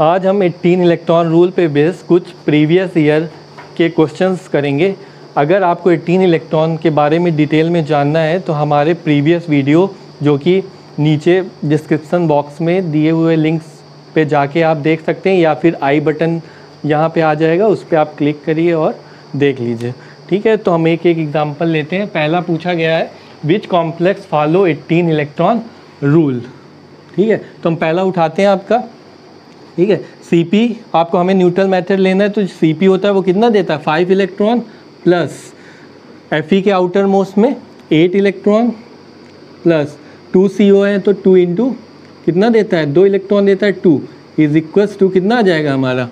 आज हम 18 electron rule पे बेस कुछ प्रीवियस ईयर के क्वेश्चंस करेंगे। अगर आपको 18 इलेक्ट्रॉन के बारे में डिटेल में जानना है तो हमारे प्रीवियस वीडियो जो कि नीचे डिस्क्रिप्शन बॉक्स में दिए हुए लिंक्स पे जाके आप देख सकते हैं, या फिर आई बटन यहाँ पे आ जाएगा, उस पर आप क्लिक करिए और देख लीजिए। ठीक है, तो हम एक एक एग्जांपल लेते हैं। पहला पूछा गया है विच कॉम्प्लेक्स फॉलो 18 इलेक्ट्रॉन रूल। ठीक है, तो हम पहला उठाते हैं आपका। ठीक है, Cp आपको हमें न्यूट्रल मेथड लेना है, तो Cp होता है वो कितना देता है 5 इलेक्ट्रॉन प्लस Fe के आउटर मोस्ट में 8 इलेक्ट्रॉन प्लस 2 CO है तो 2 इंटू कितना देता है 2 इलेक्ट्रॉन देता है 2 इज इक्वल्स टू कितना आ जाएगा हमारा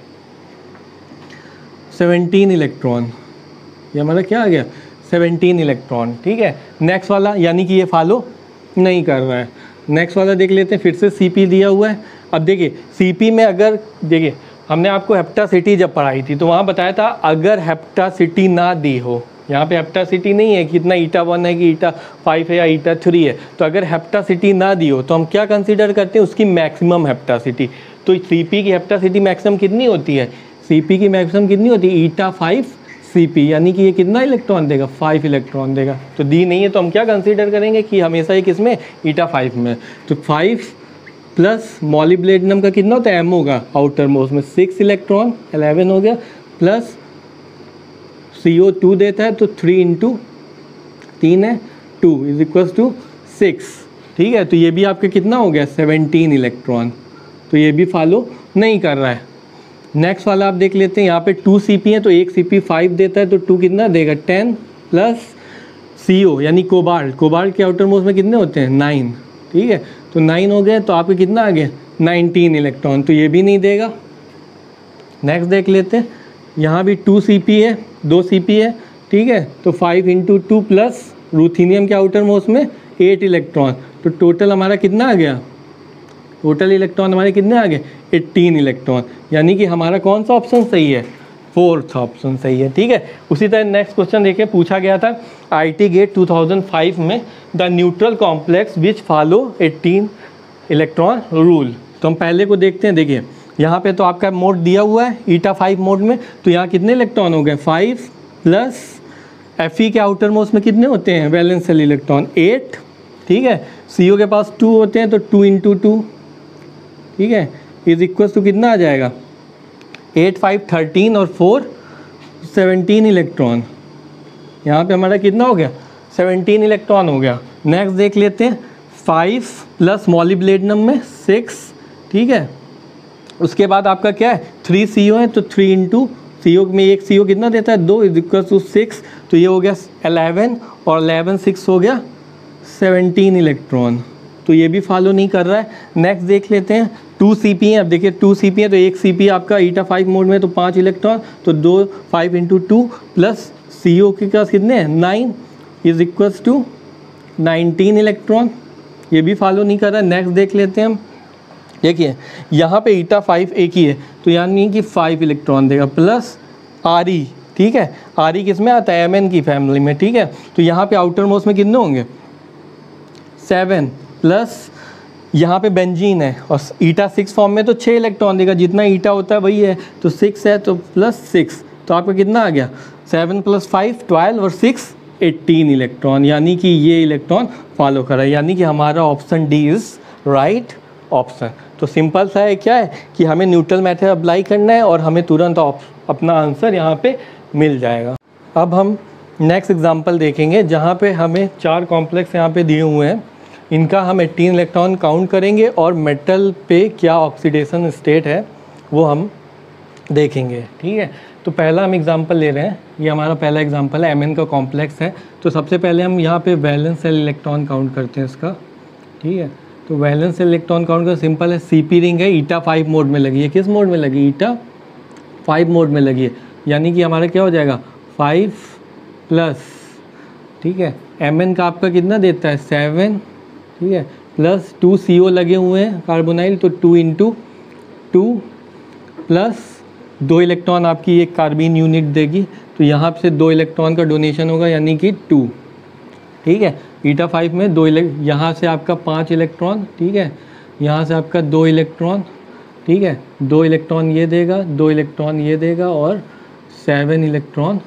17 इलेक्ट्रॉन। ये हमारा क्या आ गया 17 इलेक्ट्रॉन। ठीक है, नेक्स्ट वाला यानी कि ये फॉलो नहीं कर रहा है। नेक्स्ट वाला देख लेते हैं, फिर से Cp दिया हुआ है। अब देखिए Cp में अगर देखिए हमने आपको हेप्टासिटी जब पढ़ाई थी तो वहाँ बताया था अगर हेप्टासिटी ना दी हो, यहाँ पे हेप्टासिटी नहीं है कि इतना ईटा 1 है कि ईटा 5 है या ईटा 3 है, तो अगर हेप्टासिटी ना दी हो तो हम क्या कंसीडर करते हैं उसकी मैक्सिमम हेप्टासिटी। तो Cp की हेप्टासिटी मैक्सिमम कितनी होती है, Cp की मैक्सिमम कितनी होती है ईटा 5 Cp, यानी कि ये कितना इलेक्ट्रॉन देगा 5 इलेक्ट्रॉन देगा। तो दी नहीं है तो हम क्या कंसीडर करेंगे कि हमेशा ये किस में ईटा 5 में। तो 5 प्लस मॉलिब्डेनम का कितना होता है m होगा आउटर मोस्ट में 6 इलेक्ट्रॉन 11 हो गया, प्लस CO2 देता है तो 3 इंटू 3 है 2 इज इक्वल्स टू 6। ठीक है, तो ये भी आपके कितना हो गया 17 इलेक्ट्रॉन, तो ये भी फॉलो नहीं कर रहा है। नेक्स्ट वाला आप देख लेते हैं, यहाँ पे 2 Cp है तो एक Cp 5 देता है तो 2 कितना देगा 10 प्लस CO यानी कोबाल्ट के आउटर मोस्ट में कितने होते हैं 9। ठीक है, तो 9 हो गए तो आपके कितना आ गया 19 इलेक्ट्रॉन, तो ये भी नहीं देगा। नेक्स्ट देख लेते हैं, यहाँ भी 2 Cp है 2 Cp है। ठीक है, तो 5 इंटू 2 प्लस रूथीनियम के आउटर मोस्ट में 8 इलेक्ट्रॉन, तो टोटल हमारा कितना आ गया, टोटल इलेक्ट्रॉन हमारे कितने आ गए 18 इलेक्ट्रॉन, यानी कि हमारा कौन सा ऑप्शन सही है 4th ऑप्शन सही है। ठीक है, उसी तरह नेक्स्ट क्वेश्चन देखिए, पूछा गया था IIT गेट 2005 में the neutral complex which follow 18 electron rule. तो हम पहले को देखते हैं। देखिए यहाँ पे तो आपका मोड दिया हुआ है ईटा 5 मोड में, तो यहाँ कितने इलेक्ट्रॉन हो गए 5 प्लस Fe के आउटर मोस्ट में कितने होते हैं वैलेंस शेल इलेक्ट्रॉन 8। ठीक है, CO के पास 2 होते हैं तो 2 इंटू 2 ठीक है इज इक्वल टू कितना आ जाएगा 8 5 13 और 4 17 इलेक्ट्रॉन। यहाँ पे हमारा कितना हो गया 17 इलेक्ट्रॉन हो गया। नेक्स्ट देख लेते हैं 5 प्लस मॉलिब्डेनम में 6। ठीक है, उसके बाद आपका क्या है 3 CO है तो 3 इंटू CO में एक CO कितना देता है 2 इज इक्वल टू 6, तो ये हो गया 11 और 11 6 हो गया 17 इलेक्ट्रॉन, तो ये भी फॉलो नहीं कर रहा है। नेक्स्ट देख लेते हैं 2 Cp है। अब देखिए 2 Cp है तो एक Cp आपका ईटा 5 मोड में तो 5 इलेक्ट्रॉन, तो 2 5 इंटू 2 प्लस CO के पास कितने हैं 9 इज इक्वल्स टू 19 इलेक्ट्रॉन, ये भी फॉलो नहीं कर रहा है। नेक्स्ट देख लेते हैं हम, देखिए यहाँ पे ईटा 5 एक ही है तो यानी कि 5 इलेक्ट्रॉन देगा प्लस Re। ठीक है, Re किस में आता है Mn की फैमिली में। ठीक है, तो यहाँ पे आउटर मोस्ट में कितने होंगे 7 प्लस यहाँ पे बेंजीन है और ईटा 6 फॉर्म में तो 6 इलेक्ट्रॉन देगा, जितना ईटा होता है वही है, तो 6 है तो प्लस 6, तो आपका कितना आ गया 7 प्लस 5 12 और 6 18 इलेक्ट्रॉन, यानी कि ये इलेक्ट्रॉन फॉलो कर रहा है, यानी कि हमारा option D is right option. तो सिंपल सा है क्या है कि हमें न्यूट्रल मेथड अप्लाई करना है और हमें तुरंत अपना आंसर यहाँ पे मिल जाएगा। अब हम नेक्स्ट एग्जांपल देखेंगे जहाँ पे हमें 4 कॉम्प्लेक्स यहाँ पे दिए हुए हैं, इनका हम 18 इलेक्ट्रॉन काउंट करेंगे और मेटल पे क्या ऑक्सीडेशन स्टेट है वो हम देखेंगे। ठीक है, तो पहला हम एग्जांपल ले रहे हैं, ये हमारा पहला एग्जांपल है Mn का कॉम्प्लेक्स है। तो सबसे पहले हम यहाँ पे वैलेंस शेल इलेक्ट्रॉन काउंट करते हैं इसका। ठीक है, तो वैलेंस शेल इलेक्ट्रॉन काउंट का सिंपल है, Cp रिंग है ईटा 5 मोड में लगी है। किस मोड में लगी ईटा 5 मोड में लगी है, यानी कि हमारा क्या हो जाएगा 5 प्लस ठीक है Mn का आपका कितना देता है 7। ठीक है, प्लस 2 CO लगे हुए हैं कार्बोनाइल, तो 2 इंटू 2 प्लस 2 इलेक्ट्रॉन आपकी एक कार्बीन यूनिट देगी, तो यहाँ से 2 इलेक्ट्रॉन का डोनेशन होगा यानी कि 2। ठीक है, ईटा 5 में यहाँ से आपका 5 इलेक्ट्रॉन, ठीक है, यहाँ से आपका 2 इलेक्ट्रॉन, ठीक है, 2 इलेक्ट्रॉन ये देगा, 2 इलेक्ट्रॉन ये देगा और 7 इलेक्ट्रॉन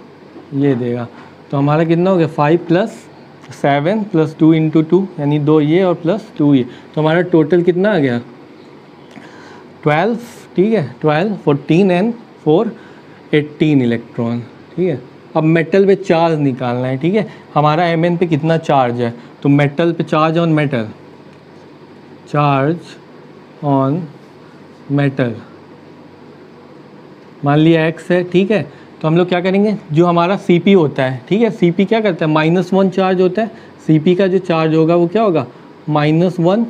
ये देगा। तो हमारा कितना हो गया 5 + 7 + 2 × 2 यानी 2 ये और +2 ये, तो हमारा टोटल कितना आ गया 12, ठीक है, 12, 14 एंड 4 18 इलेक्ट्रॉन, ठीक है। अब मेटल पे चार्ज निकालना है, ठीक है, हमारा Mn पे कितना चार्ज है, तो मेटल पे charge on metal, charge on metal मान लिया x है, ठीक है। तो हम लोग क्या करेंगे, जो हमारा Cp होता है, ठीक है, Cp क्या करता है -1 चार्ज होता है, Cp का जो चार्ज होगा वो क्या होगा -1।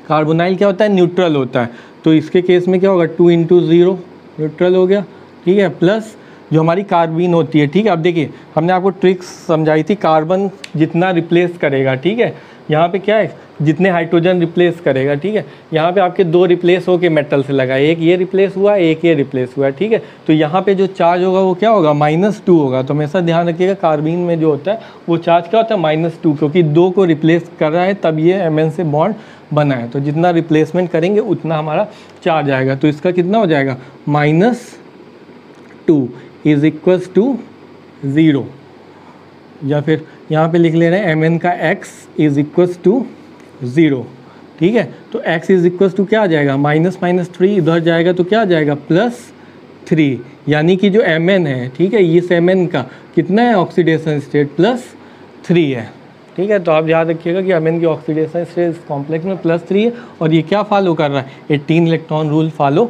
कार्बोनाइल क्या होता है न्यूट्रल होता है, तो इसके केस में क्या होगा 2 × 0 न्यूट्रल हो गया, ठीक है, प्लस जो हमारी कार्बीन होती है, ठीक है। अब देखिए हमने आपको ट्रिक्स समझाई थी, कार्बन जितना रिप्लेस करेगा, ठीक है, यहाँ पे क्या है जितने हाइड्रोजन रिप्लेस करेगा, ठीक है, यहाँ पे आपके 2 रिप्लेस होके मेटल से लगा, एक ये रिप्लेस हुआ, एक ये रिप्लेस हुआ, ठीक है। तो यहाँ पे जो चार्ज होगा वो क्या होगा -2 होगा। तो हमेशा ध्यान रखिएगा कार्बीन में जो होता है वो चार्ज क्या होता है -2, क्योंकि 2 को रिप्लेस कर रहा है तब ये Mn से बॉन्ड बना है। तो जितना रिप्लेसमेंट करेंगे उतना हमारा चार्ज आएगा। तो इसका कितना हो जाएगा -2 = 0, या फिर यहाँ पे लिख ले रहे हैं Mn का x = 0, ठीक है। तो x = क्या आ जाएगा -3 इधर जाएगा तो क्या आ जाएगा +3, यानी कि जो Mn है, ठीक है, इस Mn का कितना है ऑक्सीडेशन स्टेट +3 है, ठीक है। तो आप याद रखिएगा कि Mn की ऑक्सीडेशन स्टेट इस कॉम्प्लेक्स में +3 है और ये क्या फॉलो कर रहा है 18 इलेक्ट्रॉन रूल फॉलो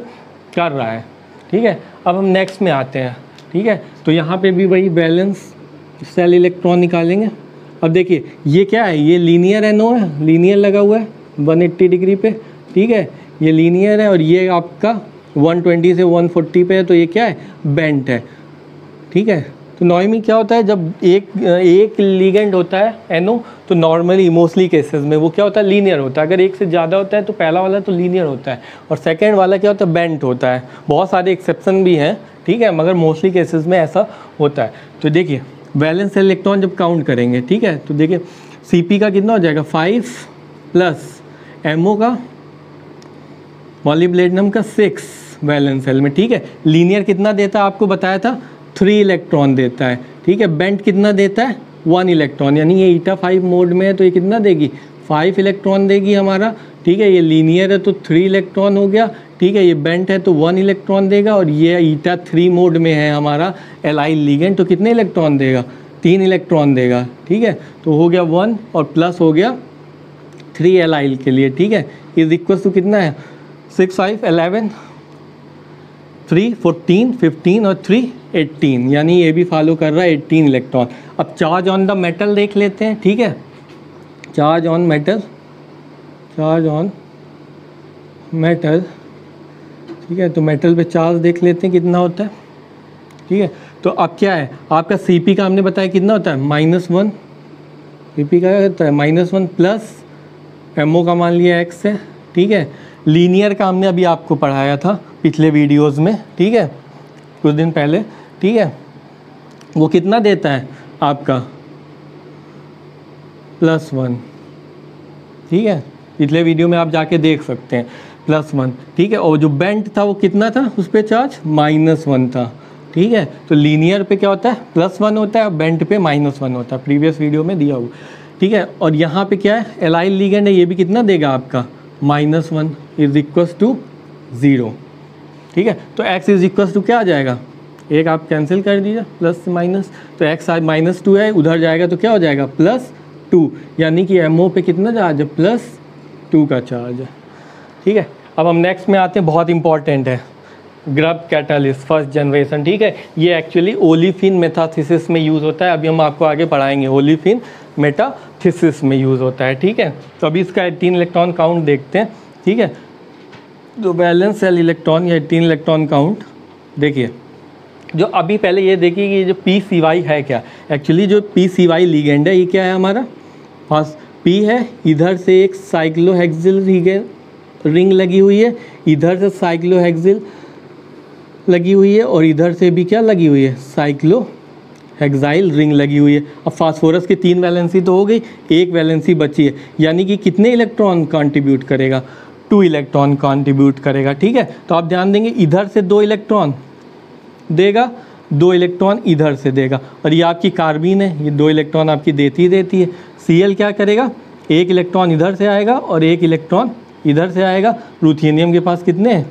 कर रहा है, ठीक है। अब हम नेक्स्ट में आते हैं, ठीक है। तो यहाँ पे भी वही बैलेंस सेल इलेक्ट्रॉन निकालेंगे। अब देखिए ये क्या है, ये लीनियर NO है, लीनियर लगा हुआ है 180 डिग्री पे, ठीक है, ये लीनियर है और ये आपका 120 से 140 पे है, तो ये क्या है बेंट है, ठीक है। तो नॉर्मली क्या होता है जब एक लिगेंड होता है NO, तो नॉर्मली मोस्टली केसेस में वो क्या होता है लीनियर होता है। अगर एक से ज़्यादा होता है तो पहला वाला तो लीनियर होता है और सेकेंड वाला क्या होता है बेंट होता है। बहुत सारे एक्सेप्शन भी हैं, ठीक है, मगर मोस्टली केसेस में ऐसा होता है। तो देखिए वैलेंस इलेक्ट्रॉन जब काउंट करेंगे, ठीक है, तो देखिए Cp का कितना हो जाएगा 5 प्लस MO का मॉलिब्डेनम का 6 वैलेंस सेल में, ठीक है। लीनियर कितना देता है आपको बताया था 3 इलेक्ट्रॉन देता है, ठीक है। बेंट कितना देता है 1 इलेक्ट्रॉन, यानी ये ईटा 5 मोड में है तो ये कितना देगी 5 इलेक्ट्रॉन देगी हमारा, ठीक है। ये लीनियर है तो 3 इलेक्ट्रॉन हो गया, ठीक है। ये बेंट है तो 1 इलेक्ट्रॉन देगा और ये ईटा 3 मोड में है हमारा एलाइल लिगेंड, तो कितने इलेक्ट्रॉन देगा 3 इलेक्ट्रॉन देगा, ठीक है। तो हो गया 1 और प्लस हो गया 3 एलाइल के लिए, ठीक है। = कितना है 6 5 11 3 14 15 और 3 18, यानी ये भी फॉलो कर रहा है 18 इलेक्ट्रॉन। अब चार्ज ऑन द मेटल देख लेते हैं, ठीक है। Charge on metal, charge on metal, ठीक है। तो मेटल पे चार्ज देख लेते हैं कितना होता है, ठीक है। तो अब क्या है आपका Cp का हमने बताया कितना होता है -1, Cp का होता है -1 प्लस MO का मान लिया x है, ठीक है। लीनियर का हमने अभी आपको पढ़ाया था पिछले वीडियोस में, ठीक है, कुछ दिन पहले, ठीक है। वो कितना देता है आपका +1, ठीक है। पिछले वीडियो में आप जाके देख सकते हैं +1, ठीक है। और जो बेंट था वो कितना था उस पर चार्ज -1 था, ठीक है। तो लीनियर पे क्या होता है +1 होता है और बेंट पे -1 होता है, प्रीवियस वीडियो में दिया हुआ, ठीक है। और यहाँ पे क्या है एलाइल लिगेंड है, ये भी कितना देगा आपका -1 = 0, ठीक है। तो x = क्या आ जाएगा, एक आप कैंसिल कर दीजिए प्लस से माइनस, तो x -2 है, उधर जाएगा तो क्या हो जाएगा +2, यानी कि MO पे कितना चार्ज है +2 का चार्ज है, ठीक है। अब हम नेक्स्ट में आते हैं, बहुत इंपॉर्टेंट है ग्रब कैटालिस्ट फर्स्ट जनरेशन, ठीक है। ये एक्चुअली ओलिफिन मेटाथीसिस में यूज़ होता है, अभी हम आपको आगे पढ़ाएंगे ओलिफिन मेटाथीसिस में यूज़ होता है, ठीक है। तो अभी इसका 18 इलेक्ट्रॉन काउंट देखते हैं, ठीक है। जो बैलेंस सेल इलेक्ट्रॉन या 18 इलेक्ट्रॉन काउंट देखिए, जो अभी पहले ये देखिए कि जो PCY है क्या, एक्चुअली जो PCY लिगेंड है ये क्या है हमारा, फर्स्ट P है, इधर से एक साइक्लोहेक्सिल रिंग लगी हुई है, इधर से साइक्लोहेक्सिल लगी हुई है और इधर से भी क्या लगी हुई है हेक्साइल रिंग लगी हुई है। अब फास्फोरस की 3 वैलेंसी तो हो गई, 1 वैलेंसी बची है, यानी कि कितने इलेक्ट्रॉन कंट्रीब्यूट करेगा, 2 इलेक्ट्रॉन कंट्रीब्यूट करेगा। ठीक है, तो आप ध्यान देंगे इधर से 2 इलेक्ट्रॉन देगा, 2 इलेक्ट्रॉन इधर से देगा, और ये आपकी कार्बीन है, ये 2 इलेक्ट्रॉन आपकी देती ही देती है। Cl क्या करेगा, 1 इलेक्ट्रॉन इधर से आएगा और 1 इलेक्ट्रॉन इधर से आएगा। रुथेनियम के पास कितने हैं,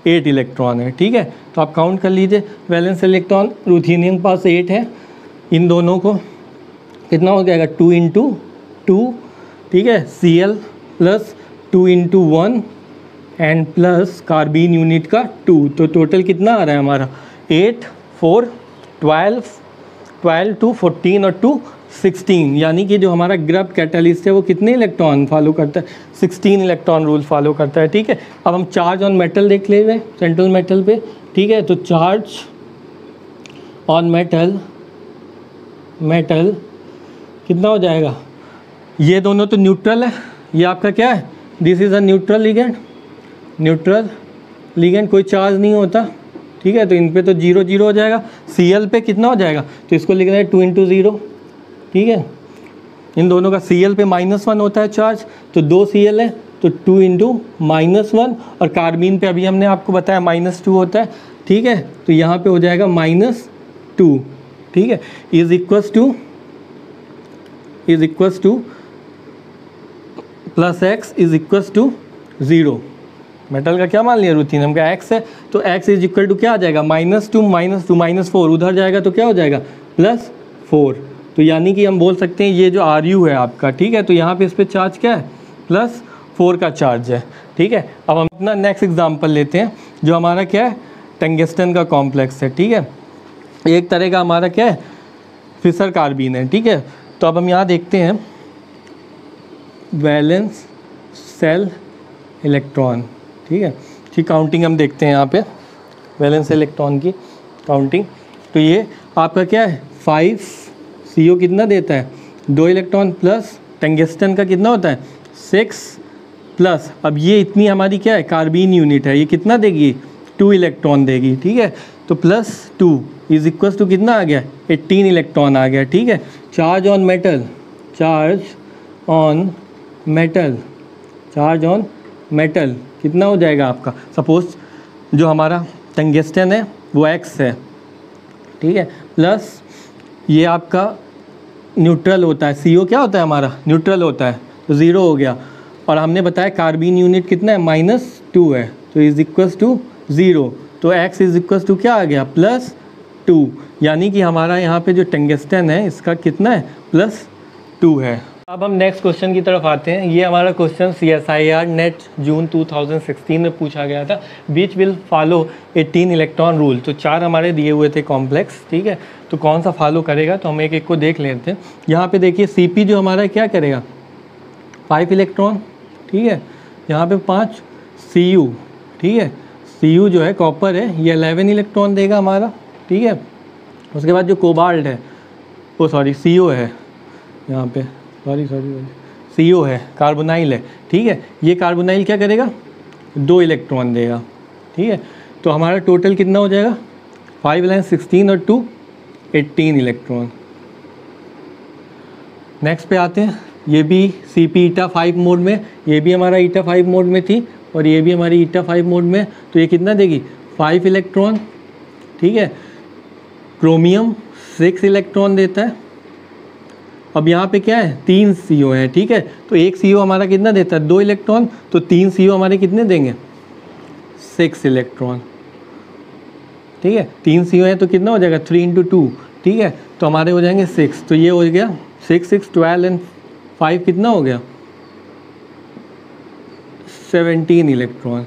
8 इलेक्ट्रॉन है। ठीक है, तो आप काउंट कर लीजिए वैलेंस इलेक्ट्रॉन रुथेनियम के पास 8 है, इन दोनों को कितना हो जाएगा 2 × 2। ठीक है, Cl plus 2 × 1 and plus carbene unit का 2, तो टोटल कितना आ रहा है हमारा 8, 4, 12, 12, 2, 14 और 2, 16, यानी कि जो हमारा ग्रब कैटलिस्ट है वो कितने इलेक्ट्रॉन फॉलो करता है, 16 इलेक्ट्रॉन रूल फॉलो करता है। ठीक है, अब हम चार्ज ऑन मेटल देख ले रहे हैं, सेंट्रल मेटल पे। ठीक है, तो चार्ज ऑन मेटल कितना हो जाएगा, ये दोनों तो न्यूट्रल है, ये आपका क्या है, this is a neutral ligand, कोई चार्ज नहीं होता। ठीक है, तो इन पे तो 0 0 हो जाएगा। Cl पे कितना हो जाएगा, तो इसको लिख रहे हैं 2 × 0। ठीक है, इन दोनों का Cl पे -1 होता है चार्ज, तो 2 Cl है तो 2 × -1, और कार्बीन पे अभी हमने आपको बताया -2 होता है। ठीक है, तो यहाँ पे हो जाएगा -2। ठीक है, is equals to plus x is equals to 0। Metal का क्या मान लिया, रुथेनियम का x है, तो x इज इक्वल टू क्या आ जाएगा, -2 -4, उधर जाएगा तो क्या हो जाएगा +4। तो यानी कि हम बोल सकते हैं ये जो Ru है आपका, ठीक है, तो यहाँ पे इस पर चार्ज क्या है, +4 का चार्ज है। ठीक है, अब हम अपना नेक्स्ट एग्जांपल लेते हैं, जो हमारा क्या है, टंगस्टन का कॉम्प्लेक्स है। ठीक है, एक तरह का हमारा क्या है, फिशर कार्बीन है। ठीक है, तो अब हम यहाँ देखते हैं वैलेंस सेल इलेक्ट्रॉन। ठीक है, ठीक, काउंटिंग हम देखते हैं यहाँ पे वैलेंस इलेक्ट्रॉन की काउंटिंग। तो ये आपका क्या है 5, CO कितना देता है 2 इलेक्ट्रॉन, प्लस टंगस्टन का कितना होता है 6 प्लस, अब ये इतनी हमारी क्या है कार्बीन यूनिट है, ये कितना देगी 2 इलेक्ट्रॉन देगी। ठीक है, तो +2 इज इक्वल टू कितना आ गया 18 इलेक्ट्रॉन आ गया। ठीक है, चार्ज ऑन मेटल कितना हो जाएगा आपका, सपोज जो हमारा टंगस्टन है वो X है। ठीक है, प्लस ये आपका न्यूट्रल होता है, CO क्या होता है हमारा न्यूट्रल होता है, तो 0 हो गया, और हमने बताया कार्बीन यूनिट कितना है -2 है, तो इज इक्वल्स टू 0, तो x इज इक्वल्स टू क्या आ गया +2, यानी कि हमारा यहाँ पे जो टंगस्टन है इसका कितना है +2 है। अब हम नेक्स्ट क्वेश्चन की तरफ आते हैं। ये हमारा क्वेश्चन CSIR नेट जून 2016 में पूछा गया था, बीच विल फॉलो 18 इलेक्ट्रॉन रूल। तो 4 हमारे दिए हुए थे कॉम्प्लेक्स। ठीक है, तो कौन सा फॉलो करेगा, तो हम एक एक को देख लेते हैं। यहाँ पे देखिए CP जो हमारा क्या करेगा 5 इलेक्ट्रॉन। ठीक है, यहाँ पे 5 Cu। ठीक है, Cu जो है कॉपर है, ये 11 इलेक्ट्रॉन देगा हमारा। ठीक है, उसके बाद जो कोबाल्ट है वो CO है, यहाँ पे CO है, कार्बोनाइल है। ठीक है, ये कार्बोनाइल क्या करेगा 2 इलेक्ट्रॉन देगा। ठीक है, तो हमारा टोटल कितना हो जाएगा 5 × 16 और 2 18 इलेक्ट्रॉन। नेक्स्ट पे आते हैं, ये भी CP 𝜂5 मोड में, ये भी हमारा 𝜂5 मोड में थी और ये भी हमारी 𝜂5 मोड में, तो ये कितना देगी 5 इलेक्ट्रॉन। ठीक है, क्रोमियम 6 इलेक्ट्रॉन देता है। अब यहाँ पे क्या है 3 CO है। ठीक है, तो एक CO हमारा कितना देता है 2 इलेक्ट्रॉन, तो 3 CO हमारे कितने देंगे 6 इलेक्ट्रॉन। ठीक है, 3 CO है तो कितना हो जाएगा 3 × 2। ठीक है, तो हमारे हो जाएंगे 6, तो ये हो गया 6 6 12 एंड 5 कितना हो गया 17 इलेक्ट्रॉन।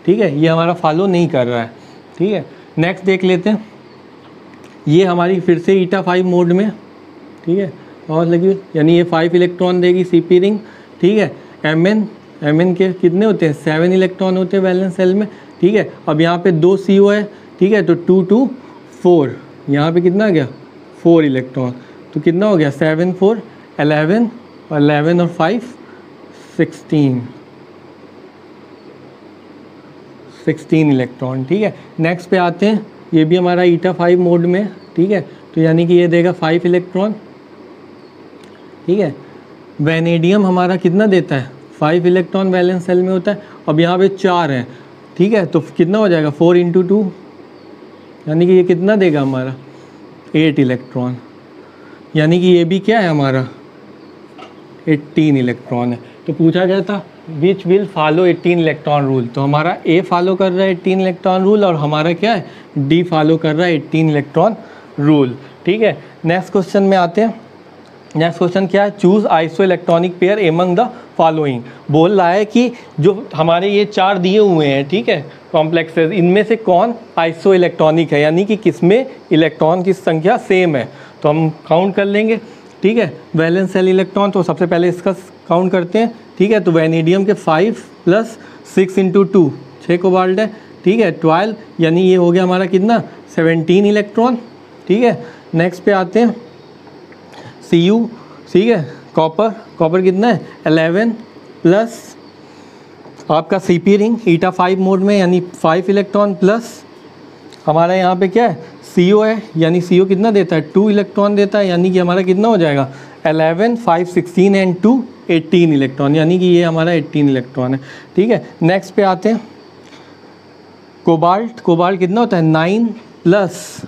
ठीक है, ये हमारा फॉलो नहीं कर रहा है। ठीक है, नेक्स्ट देख लेते हैं, ये हमारी फिर से 𝜂5 मोड में। ठीक है, और लगी, यानी ये 5 इलेक्ट्रॉन देगी CP रिंग। ठीक है, Mn के कितने होते हैं 7 इलेक्ट्रॉन होते हैं वैलेंस सेल में। ठीक है, अब यहाँ पे 2 CO है। ठीक है, तो 2 2 4, यहाँ पे कितना आ गया 4 इलेक्ट्रॉन, तो कितना हो गया 7 4 11 और 11 और 5 16 इलेक्ट्रॉन। ठीक है, नेक्स्ट पे आते हैं, ये भी हमारा 𝜂5 मोड में। ठीक है, तो यानी कि ये देगा 5 इलेक्ट्रॉन, ठीक है। वैनेडियम हमारा कितना देता है, 5 इलेक्ट्रॉन वैलेंस सेल में होता है। अब यहाँ पे 4 हैं, ठीक है, तो कितना हो जाएगा 4 × 2, यानी कि ये कितना देगा हमारा 8 इलेक्ट्रॉन, यानी कि ये भी क्या है हमारा 18 इलेक्ट्रॉन है। तो पूछा गया था which will follow 18 electron rule, तो हमारा ए फॉलो कर रहा है 18 इलेक्ट्रॉन रूल और हमारा क्या है डी फॉलो कर रहा है 18 इलेक्ट्रॉन रूल, ठीक है। नेक्स्ट क्वेश्चन में आते हैं। नेक्स्ट क्वेश्चन क्या है, choose iso electronic pair among the following. बोल रहा है कि जो हमारे ये 4 दिए हुए हैं, ठीक है, कॉम्प्लेक्सेस, इनमें से कौन आइसो इलेक्ट्रॉनिक है, यानी कि किसमें इलेक्ट्रॉन की संख्या सेम है। तो हम काउंट कर लेंगे, ठीक है। वैलेंस सेल इलेक्ट्रॉन, तो सबसे पहले इसका काउंट करते हैं, ठीक है। तो वैनेडियम के 5 + 6 × 2 6 कोबाल्ट है, ठीक है, 12, यानी ये हो गया हमारा कितना 17 इलेक्ट्रॉन, ठीक है। नेक्स्ट पे आते हैं Cu, ठीक है, कॉपर कितना है 11 प्लस आपका Cp रिंग ईटा 5 मोड में, यानी 5 इलेक्ट्रॉन प्लस हमारा यहाँ पे क्या है CO है, यानी CO कितना देता है 2 इलेक्ट्रॉन देता है, यानी कि हमारा कितना हो जाएगा 11 5 16 एंड 2 18 इलेक्ट्रॉन, यानी कि ये हमारा 18 इलेक्ट्रॉन है, ठीक है। नेक्स्ट पे आते हैं कोबाल्ट कितना होता है 9 प्लस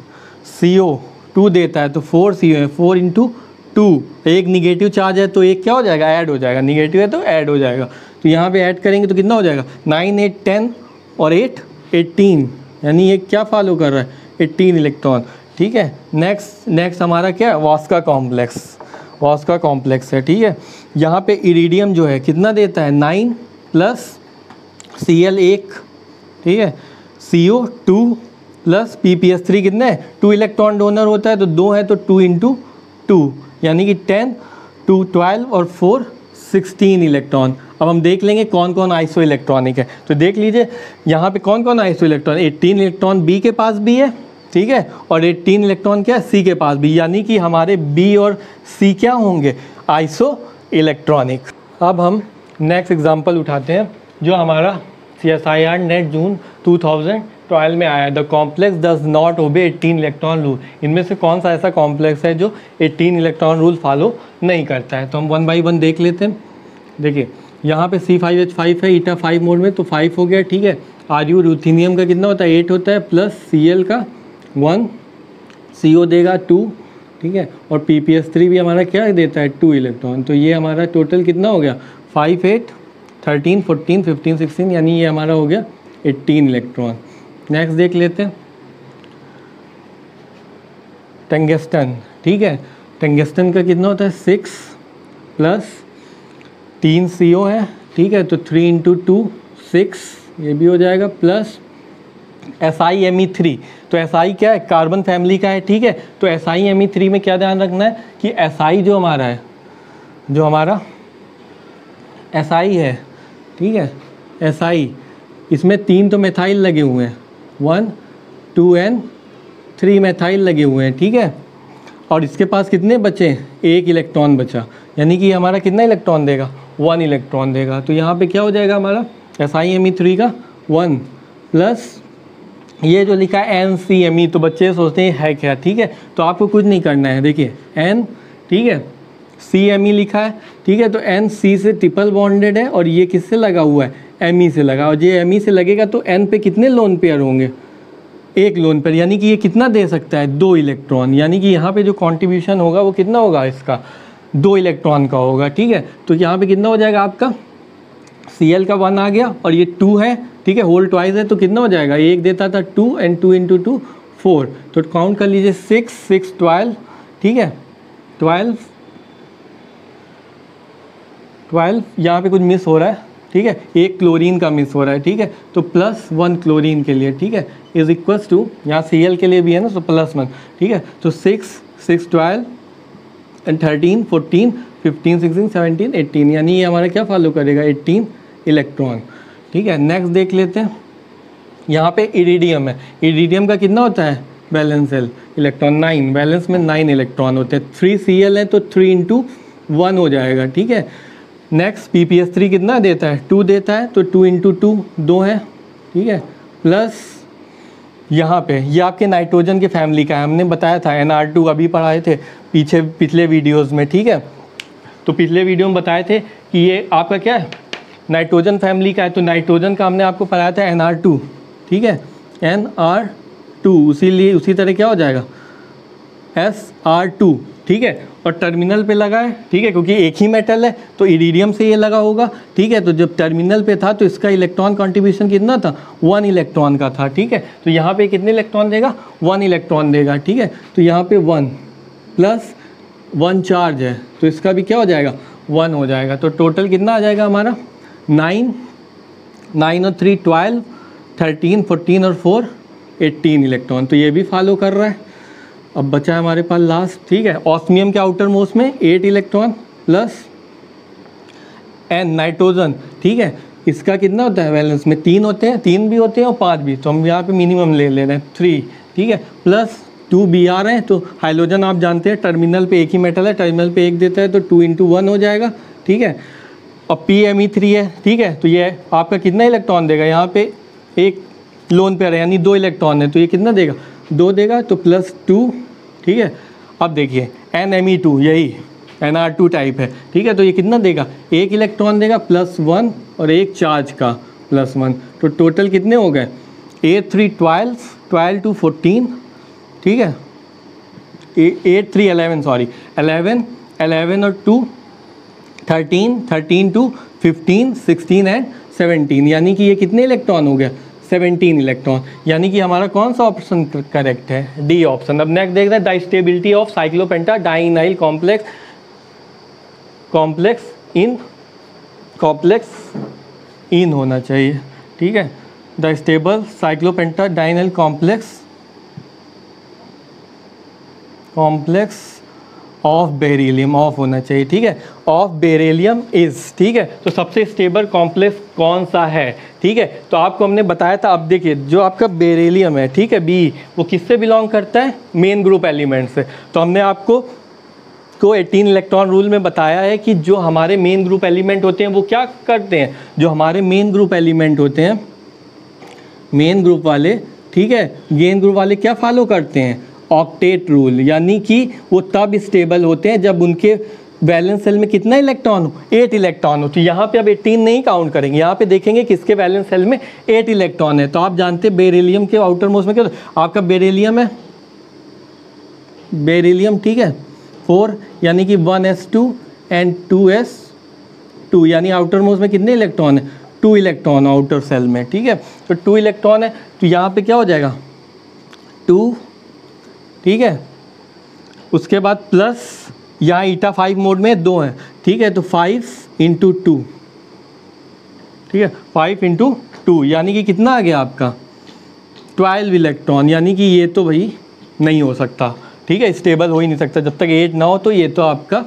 CO 2 देता है, तो 4 CO है, 4 × 2, एक निगेटिव चार्ज है तो एक क्या हो जाएगा ऐड हो जाएगा, निगेटिव है तो ऐड हो जाएगा। तो यहाँ पे ऐड करेंगे तो कितना हो जाएगा 9 8 10 और 8 18, यानी ये क्या फॉलो कर रहा है 18 इलेक्ट्रॉन, ठीक है। नेक्स्ट हमारा क्या है वॉस्का कॉम्प्लेक्स है, ठीक है। यहाँ पे इरिडियम जो है कितना देता है 9 प्लस Cl 1, ठीक है, CO 2 प्लस PPS3 कितना है 2 इलेक्ट्रॉन डोनर होता है, तो 2 है तो 2 × 2, यानी कि 10 2 12 और 4 16 इलेक्ट्रॉन। अब हम देख लेंगे कौन कौन आइसो इलेक्ट्रॉनिक है, तो देख लीजिए यहाँ पे कौन कौन आइसो इलेक्ट्रॉन, 18 इलेक्ट्रॉन बी के पास भी है, ठीक है, और 18 इलेक्ट्रॉन क्या है सी के पास भी, यानी कि हमारे बी और सी क्या होंगे आइसो इलेक्ट्रॉनिक। अब हम नेक्स्ट एग्जांपल उठाते हैं जो हमारा CSIR नेट जून 2012 में आया, the complex does not obey 18 electron rule. इनमें से कौन सा ऐसा कॉम्प्लेक्स है जो 18 इलेक्ट्रॉन रूल फॉलो नहीं करता है, तो हम 1 बाई 1 देख लेते हैं। देखिए यहाँ पे C5H5 है ईटा 5 मोड में, तो 5 हो गया, ठीक है। RU रूथीनियम का कितना होता है 8 होता है, प्लस Cl का 1, CO देगा 2, ठीक है, और PPS3 भी हमारा क्या देता है 2 इलेक्ट्रॉन, तो ये हमारा टोटल कितना हो गया 5 8 13 14 15 16, यानी ये हमारा हो गया 18 इलेक्ट्रॉन। नेक्स्ट देख लेते हैं टंगस्टन, ठीक है, टंगस्टन का कितना होता है 6 प्लस 3 CO है, ठीक है, तो 3 × 2 6, ये भी हो जाएगा, प्लस SiMe3, तो Si क्या है कार्बन फैमिली का है, ठीक है, तो SiMe3 में क्या ध्यान रखना है कि Si जो हमारा है, जो हमारा Si है, ठीक है, Si इसमें 3 तो मेथाइल लगे हुए हैं, 1 2 and 3 मेथाइल लगे हुए हैं, ठीक है, और इसके पास कितने बचे 1 इलेक्ट्रॉन बचा, यानी कि हमारा कितना इलेक्ट्रॉन देगा 1 इलेक्ट्रॉन देगा। तो यहाँ पे क्या हो जाएगा हमारा SiMe3 का 1 प्लस ये जो लिखा है NCMe, तो बच्चे सोचते हैं है क्या, ठीक है, तो आपको कुछ नहीं करना है, देखिए N, ठीक है, CMe लिखा है, ठीक है, तो N C से ट्रिपल बॉन्डेड है और ये किससे लगा हुआ है Me से लगा, और ये Me से लगेगा तो N पे कितने लोन पेयर होंगे 1 लोन पेयर, यानी कि ये कितना दे सकता है 2 इलेक्ट्रॉन, यानी कि यहाँ पे जो कॉन्ट्रीब्यूशन होगा वो कितना होगा इसका 2 इलेक्ट्रॉन का होगा, ठीक है। तो यहाँ पे कितना हो जाएगा आपका Cl का 1 आ गया और ये 2 है, ठीक है, होल ट्वाइस है, तो कितना हो जाएगा 1 देता था 2 and 2 × 2 4, तो काउंट कर लीजिए 6 6 12, ठीक है, 12 यहाँ पे कुछ मिस हो रहा है, ठीक है, 1 क्लोरीन का मिस हो रहा है, ठीक है, तो +1 क्लोरीन के लिए, ठीक है, इज इक्वल्स टू यहाँ Cl के लिए भी है ना, तो +1, ठीक है, तो 6 6 12 and 13 14 15 16 17 18, यानी ये हमारा क्या फॉलो करेगा 18 इलेक्ट्रॉन, ठीक है। नेक्स्ट देख लेते हैं, यहाँ पे इरिडियम है, इरिडियम का कितना होता है वैलेंस सेल इलेक्ट्रॉन 9, वैलेंस में 9 इलेक्ट्रॉन होते हैं, 3 Cl है तो 3 × 1 हो जाएगा, ठीक है। नेक्स्ट PPS3 कितना देता है 2 देता है, तो 2 × 2 2 है, ठीक है, प्लस यहाँ पे ये आपके नाइट्रोजन के फैमिली का है, हमने बताया था NR2 अभी पढ़ाए थे पिछले वीडियोस में, ठीक है। तो पिछले वीडियो में बताए थे कि ये आपका क्या है, नाइट्रोजन फैमिली का है। तो नाइट्रोजन का हमने आपको पढ़ाया था NR2, ठीक है, NR2, उसी तरह क्या हो जाएगा SR2, ठीक है। और टर्मिनल पे लगा है, ठीक है, क्योंकि एक ही मेटल है तो इरिडियम से ये लगा होगा, ठीक है। तो जब टर्मिनल पे था तो इसका इलेक्ट्रॉन कंट्रीब्यूशन कितना था, 1 इलेक्ट्रॉन का था, ठीक है। तो यहाँ पे कितने इलेक्ट्रॉन देगा, 1 इलेक्ट्रॉन देगा, ठीक है। तो यहाँ पे 1 + 1 चार्ज है तो इसका भी क्या हो जाएगा, 1 हो जाएगा। तो टोटल कितना आ जाएगा हमारा 9 और 3 12, 13, 14 और 4 18 इलेक्ट्रॉन। तो ये भी फॉलो कर रहा है। अब बचा है हमारे पास लास्ट, ठीक है, ऑस्मियम के आउटर मोस्ट में 8 इलेक्ट्रॉन प्लस N नाइट्रोजन, ठीक है। इसका कितना होता है वैलेंस में, 3 होते हैं, 3 भी होते हैं और 5 भी, तो हम यहाँ पे मिनिमम ले रहे हैं 3, ठीक है, प्लस 2 Br है। तो हाइड्रोजन आप जानते हैं टर्मिनल पे एक ही मेटल है, टर्मिनल पे एक देता है तो 2 × 1 हो जाएगा, ठीक है। और PMe3 है, ठीक है। तो ये आपका कितना इलेक्ट्रॉन देगा, यहाँ पे एक लोन पेयर है यानी 2 इलेक्ट्रॉन है, तो ये कितना देगा, 2 देगा, तो +2, ठीक है। अब देखिए NMe2 यही NR2 टाइप है, ठीक है। तो ये कितना देगा, 1 इलेक्ट्रॉन देगा +1 और एक चार्ज का +1। तो टोटल कितने हो गए 8 3 12, 12 2 14, ठीक है, 8 3 11, सॉरी 11 और 2 13, 13 2 15, 16 एंड 17, यानी कि ये कितने इलेक्ट्रॉन हो गया, 17 इलेक्ट्रॉन। यानी कि हमारा कौन सा ऑप्शन करेक्ट है, डी ऑप्शन। अब नेक्स्ट देख रहे हैं destability of cyclopenta dienyl complex in होना चाहिए, ठीक है। Destable cyclopenta dienyl complex of beryllium of होना चाहिए, ठीक है, ऑफ बेरिलियम इज, ठीक है। तो सबसे स्टेबल कॉम्प्लेक्स कौन सा है, ठीक है। तो आपको हमने बताया था, अब देखिए जो आपका बेरिलियम है, ठीक है, बी, वो किससे बिलोंग करता है, मेन ग्रुप एलिमेंट से। तो हमने आपको 18 इलेक्ट्रॉन रूल में बताया है कि जो हमारे मेन ग्रुप एलिमेंट होते हैं वो क्या करते हैं, जो हमारे मेन ग्रुप एलिमेंट होते हैं, मेन ग्रुप वाले, ठीक है, मेन ग्रुप वाले क्या फॉलो करते हैं, ऑक्टेट रूल, यानी कि वो तब स्टेबल होते हैं जब उनके वैलेंस सेल में कितना इलेक्ट्रॉन हो, 8 इलेक्ट्रॉन हो। तो यहाँ पे अब 18 नहीं काउंट करेंगे, यहाँ पे देखेंगे किसके वैलेंस सेल में 8 इलेक्ट्रॉन है। तो आप जानते हैं बेरिलियम के आउटर मोस्ट में क्या, आपका बेरिलियम है, बेरिलियम, ठीक है, 4, यानी कि 1s2 एंड 2s2, यानी आउटर मोस्ट में कितने इलेक्ट्रॉन है, 2 इलेक्ट्रॉन आउटर सेल में, ठीक है। तो 2 इलेक्ट्रॉन है, तो यहाँ पे क्या हो जाएगा 2, ठीक है। उसके बाद प्लस यहाँ ईटा 5 मोड में 2 है, ठीक है, तो 5 × 2, ठीक है, 5 × 2, यानी कि कितना आ गया आपका 12 इलेक्ट्रॉन। यानी कि ये तो भाई नहीं हो सकता, ठीक है, स्टेबल हो ही नहीं सकता जब तक 8 ना हो, तो ये तो आपका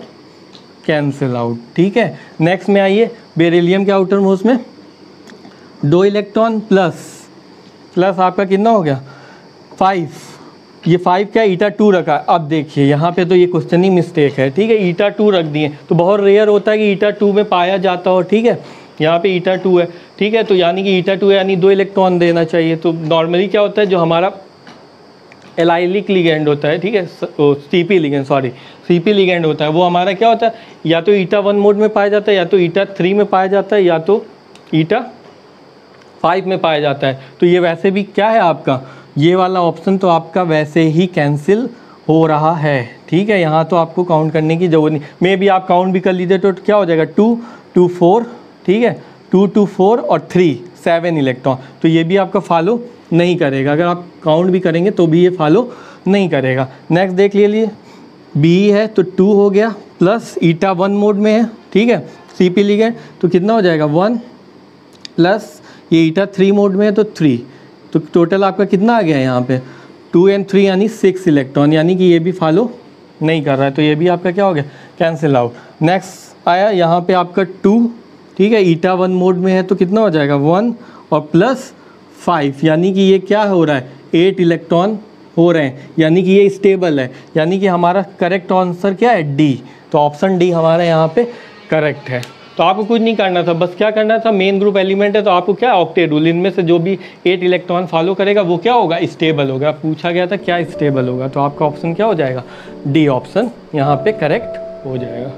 कैंसिल आउट, ठीक है। नेक्स्ट में आइए, बेरिलियम के आउटर मोस्ट में 2 इलेक्ट्रॉन प्लस आपका कितना हो गया 5, ये 5 क्या ईटा 2 रखा। अब देखिए यहाँ पे तो ये क्वेश्चन ही मिस्टेक है, ठीक है, ईटा 2 रख दिए, तो बहुत रेयर होता है कि ईटा 2 में पाया जाता हो, ठीक है। यहाँ पे ईटा 2 है, ठीक है, तो यानी कि ईटा 2 है, यानी 2 इलेक्ट्रॉन देना चाहिए। तो नॉर्मली क्या होता है, जो हमारा एलाइलिक लिगेंड होता है, ठीक है, सीपी लिगेंड होता है, वो हमारा क्या होता है, या तो ईटा 1 मोड में पाया जाता है, या तो ईटा 3 में पाया जाता है, या तो ईटा 5 में पाया जाता है। तो ये वैसे भी क्या है आपका, ये वाला ऑप्शन तो आपका वैसे ही कैंसिल हो रहा है, ठीक है। यहाँ तो आपको काउंट करने की ज़रूरत नहीं, मे भी आप काउंट भी कर लीजिए तो क्या हो जाएगा 2 2 4, ठीक है, 2 2 4 और 3 7 इलेक्ट्रॉन। तो ये भी आपका फॉलो नहीं करेगा, अगर आप काउंट भी करेंगे तो भी ये फॉलो नहीं करेगा। नेक्स्ट देख लीजिए, बी है तो 2 हो गया, प्लस ईटा 1 मोड में है, ठीक है, सीपी लिगेंड, तो कितना हो जाएगा 1, प्लस ये ईटा 3 मोड में है तो 3, तो टोटल आपका कितना आ गया है यहाँ पे 2 and 3, यानी 6 इलेक्ट्रॉन, यानी कि ये भी फॉलो नहीं कर रहा है, तो ये भी आपका क्या हो गया कैंसिल आउट। नेक्स्ट आया यहाँ पे आपका 2, ठीक है, ईटा 1 मोड में है तो कितना हो जाएगा 1 और प्लस 5, यानी कि ये क्या हो रहा है 8 इलेक्ट्रॉन हो रहे हैं, यानी कि ये स्टेबल है, यानी कि हमारा करेक्ट आंसर क्या है डी। तो ऑप्शन डी हमारा यहाँ पे करेक्ट है, तो आपको कुछ नहीं करना था, बस क्या करना था, मेन ग्रुप एलिमेंट है तो आपको क्या, ऑक्टेट रूल, इनमें से जो भी 8 इलेक्ट्रॉन फॉलो करेगा वो क्या होगा, स्टेबल होगा। पूछा गया था क्या स्टेबल होगा, तो आपका ऑप्शन क्या हो जाएगा, डी ऑप्शन यहाँ पे करेक्ट हो जाएगा।